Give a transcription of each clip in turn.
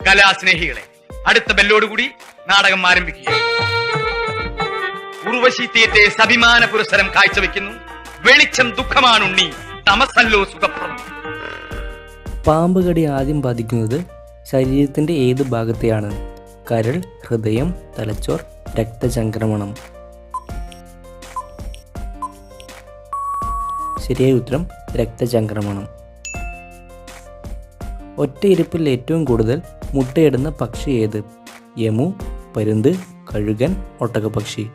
കലാസ്നേഹികളെ, അടുത്ത ബെല്ലോടുകൂടി നാടകം ആരംഭിക്കുകയാണ്. ഉർവശി തിയേറ്റേഴ്സ് അഭിമാന പുരസ്സരം കാഴ്ചവെക്കുന്നു വെളിച്ചം ദുഃഖമാണുണ്ണി, തമസല്ലോ സുഖപ്രദം. പാമ്പ് കടി ആദ്യം ബാധിക്കുന്നത് ശരീരത്തിൻ്റെ ഏത് ഭാഗത്തെയാണ്? കരൾ, ഹൃദയം, തലച്ചോർ, രക്തചംക്രമണം. ശരിയായ ഉത്തരം രക്തചംക്രമണം. ഒറ്റയിരുപ്പിൽ ഏറ്റവും കൂടുതൽ മുട്ടയിടുന്ന പക്ഷി ഏത്? യമു, പരുന്ത്, കഴുകൻ, ഒട്ടകപ്പക്ഷി.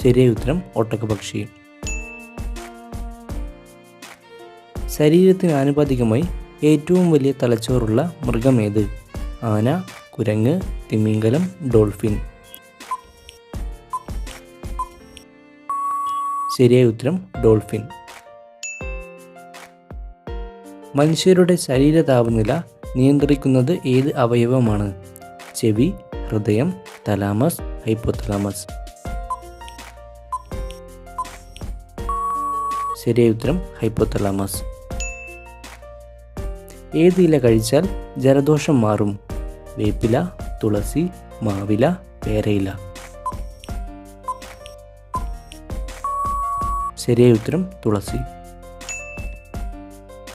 ശരിയായ ഉത്തരം ഒട്ടകപ്പക്ഷി. ശരീരത്തിന് ആനുപാതികമായി ഏറ്റവും വലിയ തലച്ചോറുള്ള മൃഗം ഏത്? ആന, കുരങ്ങ്, തിമിംഗലം, ഡോൾഫിൻ. ശരിയായ ഉത്തരം ഡോൾഫിൻ. മനുഷ്യരുടെ ശരീര താപനില നിയന്ത്രിക്കുന്നത് ഏത് അവയവമാണ്? ചെവി, ഹൃദയം, തലാമസ്, ഹൈപ്പോതലാമസ്. ശരിയായ ഉത്തരം ഹൈപ്പോതലാമസ്. ഏത് ഇല കഴിച്ചാൽ ജലദോഷം മാറും? വേപ്പില, തുളസി, മാവില, പേരയില. ശരിയായ ഉത്തരം തുളസി.